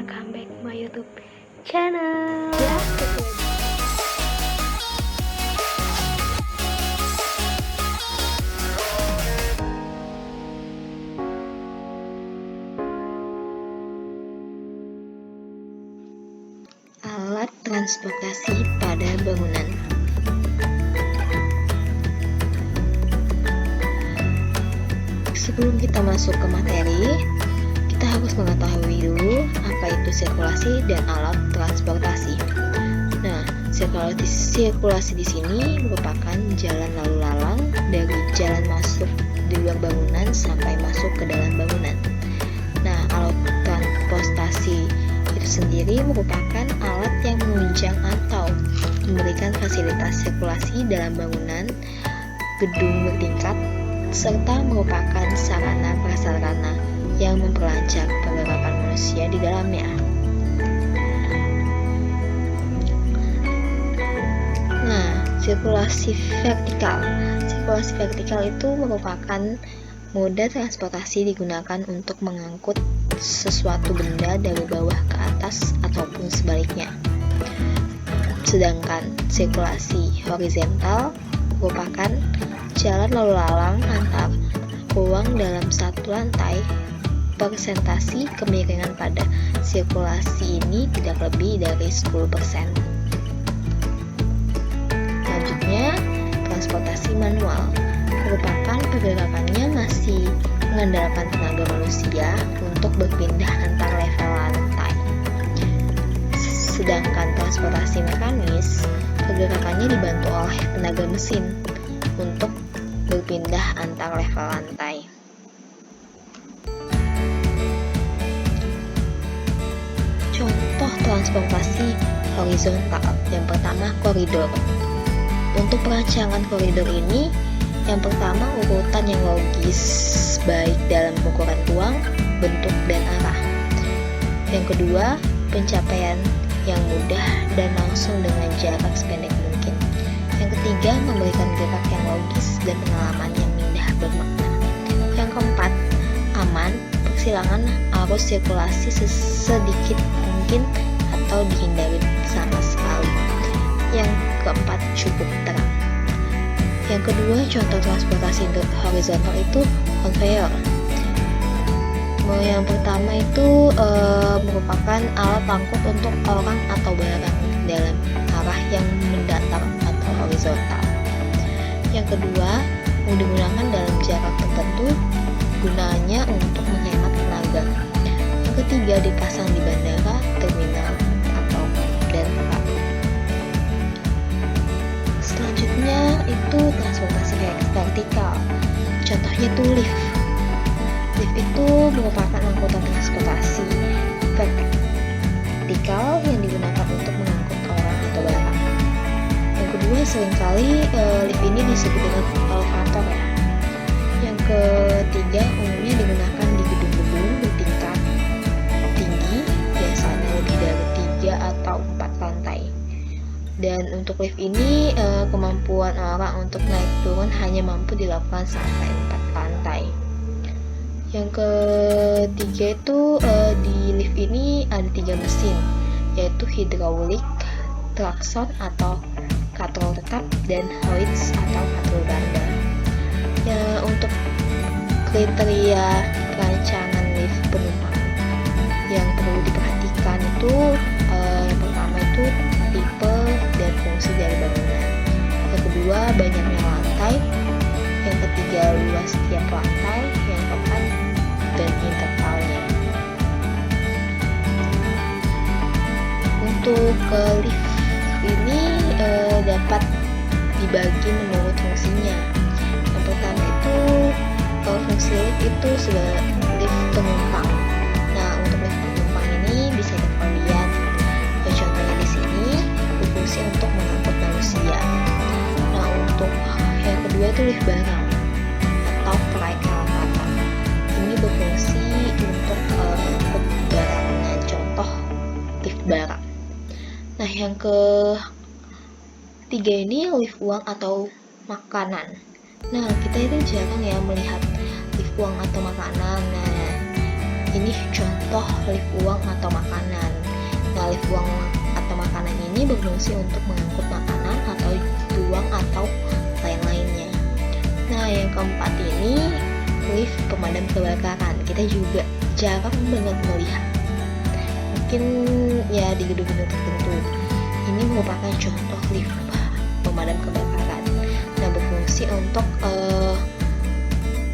welcome back my YouTube channel. Alat transportasi pada bangunan. Sebelum kita masuk ke materi, kita harus mengetahui dulu apa itu sirkulasi dan alat transportasi. Nah, sirkulasi di sini merupakan jalan lalu lalang dari jalan masuk di luar bangunan sampai masuk ke dalam bangunan. Nah, alat transportasi itu sendiri merupakan alat yang menunjang atau memberikan fasilitas sirkulasi dalam bangunan, gedung bertingkat, serta merupakan sarana prasarana yang memperlancar pergerakan manusia di dalamnya. Nah, sirkulasi vertikal. Sirkulasi vertikal itu merupakan moda transportasi digunakan untuk mengangkut sesuatu benda dari bawah ke atas ataupun sebaliknya. Sedangkan sirkulasi horizontal merupakan jalan lalu lalang antar ruang dalam satu lantai. Persentasi kemiringan pada sirkulasi ini tidak lebih dari 10%. Selanjutnya, transportasi manual merupakan pergerakannya masih mengandalkan tenaga manusia untuk berpindah antar level lantai. Sedangkan transportasi mekanis, pergerakannya dibantu oleh tenaga mesin untuk berpindah antar level lantai. Contoh transportasi horizontal. Yang pertama, koridor. Untuk perancangan koridor ini, yang pertama urutan yang logis baik dalam ukuran ruang, bentuk, dan arah. Yang kedua, pencapaian yang mudah dan langsung dengan jarak sependek mungkin. Yang ketiga, memberikan gerak yang logis dan pengalaman yang indah bermakna. Yang keempat, aman, persilangan arus sirkulasi sedikit mungkin atau dihindari sama sekali. Yang keempat, cukup terang. Yang kedua, contoh transportasi horizontal itu conveyor. Yang pertama itu merupakan alat angkut untuk orang atau barang dalam arah yang mendatar atau horizontal. Yang kedua, digunakan dalam jarak tertentu, gunanya untuk menghemat tenaga. Yang ketiga, dipasang di bandara, terminal, atau dan tempat. Selanjutnya itu transportasi vertikal. Contohnya itu lift. Lift itu merupakan angkutan transportasi vertikal yang digunakan untuk mengangkut orang atau barang. Yang kedua, seringkali lift ini disebut dengan elevator ya. Yang ketiga, umumnya digunakan di gedung-gedung bertingkat tinggi, biasanya lebih dari 3 atau 4 lantai. Dan untuk lift ini, kemampuan orang untuk naik turun hanya mampu dilakukan sampai 4 lantai. Yang ketiga itu di lift ini ada 3 mesin, yaitu hidraulik, klakson atau katrol tetap, dan hoist atau katrol ganda. Ya, untuk kriteria perancangan lift penumpang yang perlu diperhatikan itu yang pertama itu tipe dan fungsi dari bangunan. Yang kedua, banyaknya lantai. Yang ketiga, luas tiap lantai. Yang keempat, dan intervalnya. Untuk lift ini dapat dibagi menurut fungsinya. Yang pertama itu fungsi lift itu sebagai lift penumpang. Nah, untuk lift penumpang ini bisa kita lihat contohnya di sini, berfungsi untuk mengangkut manusia. Nah, untuk yang kedua itu lift barang atau proyek kerapatan. Ini berfungsi untuk mengangkut barang. Nah, contoh lift barang. Nah, yang ketiga ini lift uang atau makanan. Nah, kita itu jarang ya melihat lift uang atau makanan. Nah, Ini contoh lift uang atau makanan. Nah, lift uang atau makanan ini berfungsi untuk mengangkut makanan atau uang atau lain-lainnya. Nah, yang keempat ini lift pemadam kebakaran. Kita juga jarang banget melihat, mungkin ya di gedung-gedung tertentu. Ini merupakan contoh lift pemadam kebakaran. Nah, berfungsi untuk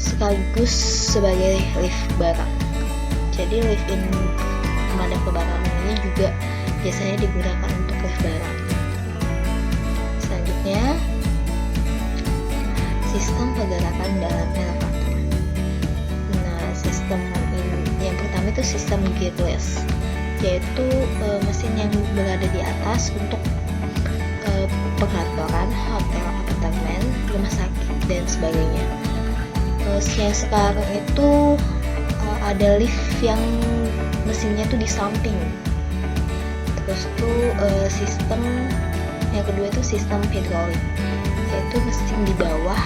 sekaligus sebagai lift barang. Jadi lift pemadam kebakaran ini juga biasanya digunakan untuk lift barang. Selanjutnya, sistem pergerakan dalam elevator. Nah, sistem ini yang pertama itu sistem gearless, yaitu mesin yang berada di atas untuk perkantoran, hotel, apartemen, rumah sakit, dan sebagainya. Yang sekarang itu ada lift yang mesinnya tuh di samping. Terus tuh sistem yang kedua itu sistem hidrolik, yaitu mesin di bawah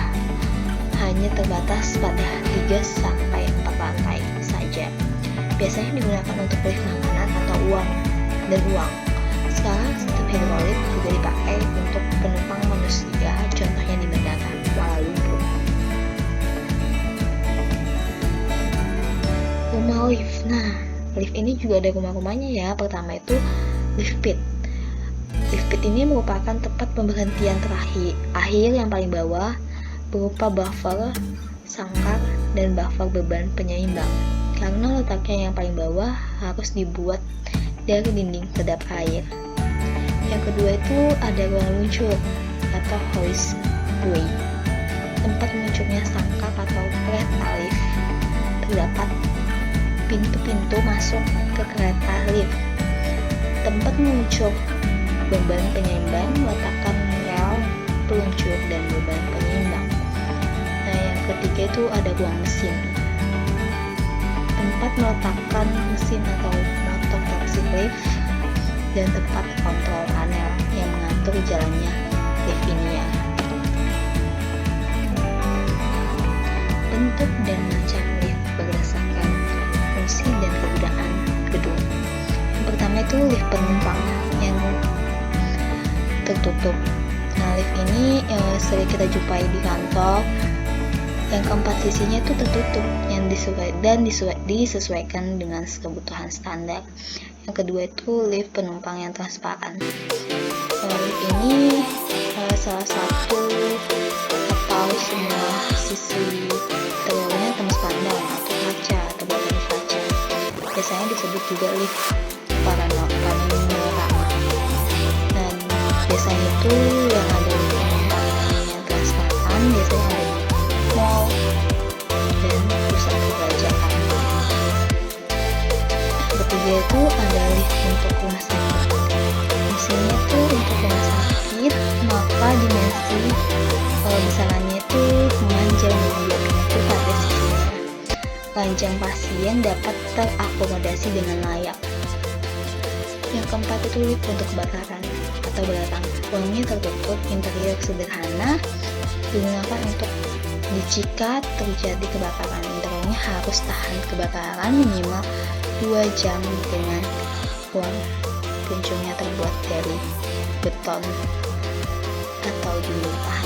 hanya terbatas pada 3 sampai 4 lantai saja. Biasanya digunakan untuk lift makanan atau uang. Sekarang sistem hidrolik juga dipakai untuk penumpang manusia, contohnya di bandara Kuala Lumpur. Rumah lift. Nah, lift ini juga ada rumah-rumahnya ya. Pertama itu lift pit. Lift pit ini merupakan tempat pemberhentian akhir yang paling bawah, berupa buffer, sangkar, dan buffer beban penyeimbang. Karena letaknya yang paling bawah harus dibuat dari dinding kedap air. Yang kedua itu ada ruang luncur atau hoistway. Tempat meluncurnya sangkar atau kereta lift. Terdapat pintu-pintu masuk ke kereta lift. Tempat meluncur beban penyeimbang, meletakkan rel peluncur dan beban penyeimbang. Nah, yang ketiga itu ada ruang mesin. Tempat meletakkan mesin atau motor taksi lift, dan tempat kontrol panel yang mengatur jalannya lift ini ya. Bentuk dan macam lift berdasarkan fungsi dan kegunaan gedung. Yang pertama itu lift penumpang yang tertutup. Nah, lift ini sering kita jumpai di kantor. Yang keempat sisinya itu tertutup yang disesuaikan dengan kebutuhan standar. Yang kedua itu lift penumpang yang transparan. Lift ini salah satu atau semua sisi terowongan transparan atau kaca atau badan kaca. Biasanya disebut juga lift panorama. Dan biasanya itu yang ada di penumpang yang transparan biasanya ada mall dan pusat perbelanjaan. Ketiga itu ada lift untuk rumah sakit. Mesinnya itu untuk rumah sakit, maka dimensi besarannya itu memanjang dan 2 pintu pada sisinya. Panjang pasien dapat terakomodasi dengan layak. Yang keempat itu lift untuk kebakaran atau belakang. Ruangnya tertutup, interior sederhana, digunakan untuk jika terjadi kebakaran. Interiornya harus tahan kebakaran minimal 2 jam dengan ruang puncungnya terbuat dari beton atau dinding tahan.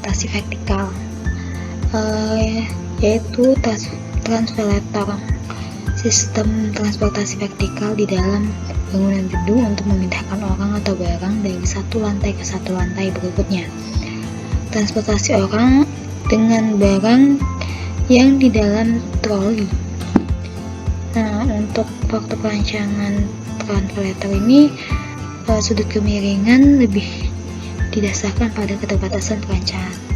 transportasi vertikal, yaitu transpeletor, sistem transportasi vertikal di dalam bangunan gedung untuk memindahkan orang atau barang dari satu lantai ke satu lantai berikutnya. Transportasi orang dengan barang yang di dalam troli. Nah, untuk waktu perancangan transpeletor ini, sudut kemiringan lebih didasarkan pada keterbatasan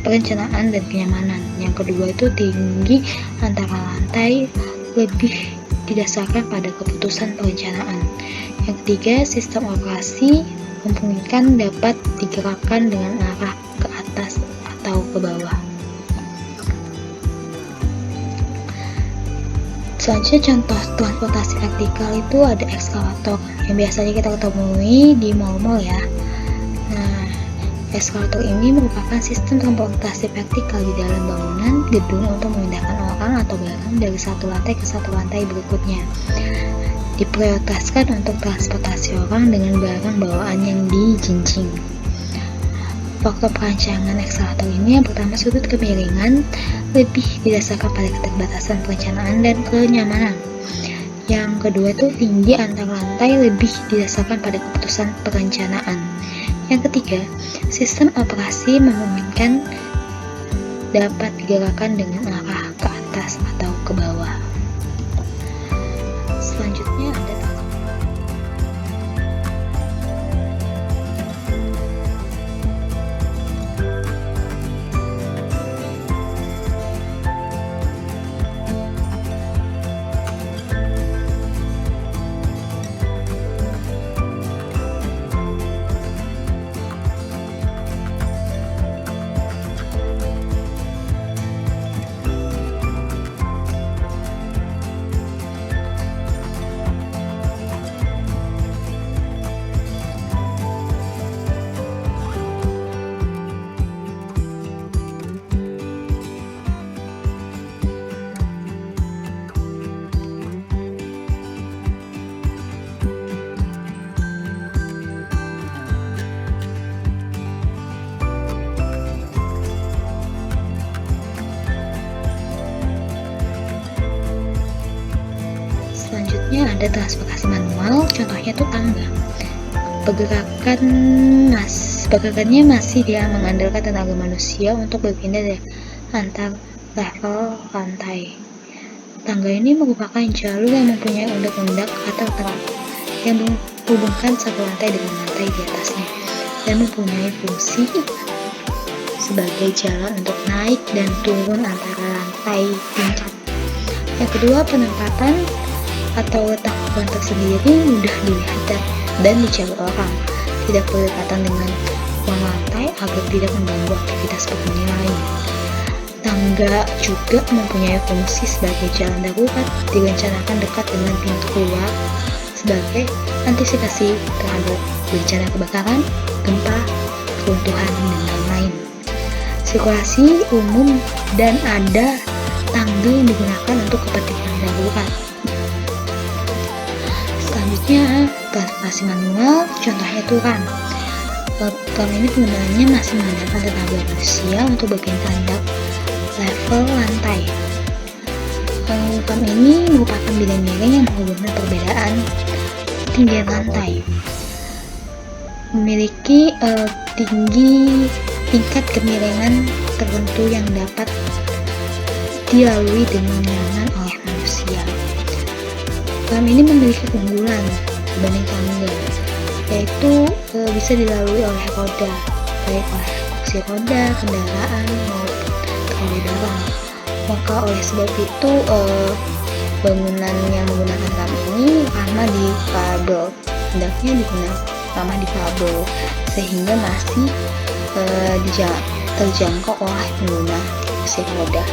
perencanaan dan kenyamanan. Yang kedua itu tinggi antara lantai lebih didasarkan pada keputusan perencanaan. Yang ketiga, sistem operasi memungkinkan dapat digerakkan dengan arah ke atas atau ke bawah. Selanjutnya, contoh transportasi vertikal itu ada ekskavator yang biasanya kita temui di mal-mal ya. Nah, ekskavator ini merupakan sistem transportasi vertikal di dalam bangunan gedung untuk memindahkan orang atau barang dari satu lantai ke satu lantai berikutnya. Diprioritaskan untuk transportasi orang dengan barang bawaan yang dijinjing. Faktor perancangan ekskavator ini yang pertama, sudut kemiringan lebih didasarkan pada keterbatasan perencanaan dan kenyamanan. Yang kedua itu tinggi antar lantai lebih didasarkan pada keputusan perencanaan. Yang ketiga, sistem operasi memungkinkan dapat digerakkan dengan arah ke atas atau ke bawah. Selanjutnya ada ada transportasi manual, contohnya itu tangga. Pergerakannya masih dia mengandalkan tenaga manusia untuk berpindah dari antar level lantai. Tangga ini merupakan jalur yang mempunyai undak-undak atau terap yang menghubungkan satu lantai dengan lantai di atasnya dan mempunyai fungsi sebagai jalan untuk naik dan turun antara lantai tingkat. Yang kedua, penempatan atau letak beban tersendiri mudah dilihat dan dicari orang. Tidak berdekatan dengan ruang lantai agar tidak mengganggu aktivitas penghuni lain. Tangga juga mempunyai fungsi sebagai jalan darurat, direncanakan dekat dengan pintu keluar sebagai antisipasi terhadap bencana kebakaran, gempa, runtuhan, dan lain-lain. Sirkulasi umum dan ada tangga yang digunakan untuk kepentingan darurat. Selanjutnya, transportasi manual, contohnya itu ram. Ram ini penggunaannya masih mengandalkan tenaga manusia untuk berpindah antar level lantai. Ram ini merupakan bidang miring yang menghubungkan perbedaan ketinggian lantai. Memiliki tingkat kemiringan tertentu yang dapat dilalui dengan nyaman oleh manusia. Ram ini memiliki keunggulan dibanding tangga, yaitu bisa dilalui oleh roda, baik oleh kursi roda, kendaraan, maupun troli barang. Maka oleh sebab itu bangunan yang menggunakan ram ini ramah di kabel, hendaknya ramah di kabel, sehingga masih terjangkau oleh pengguna kursi roda.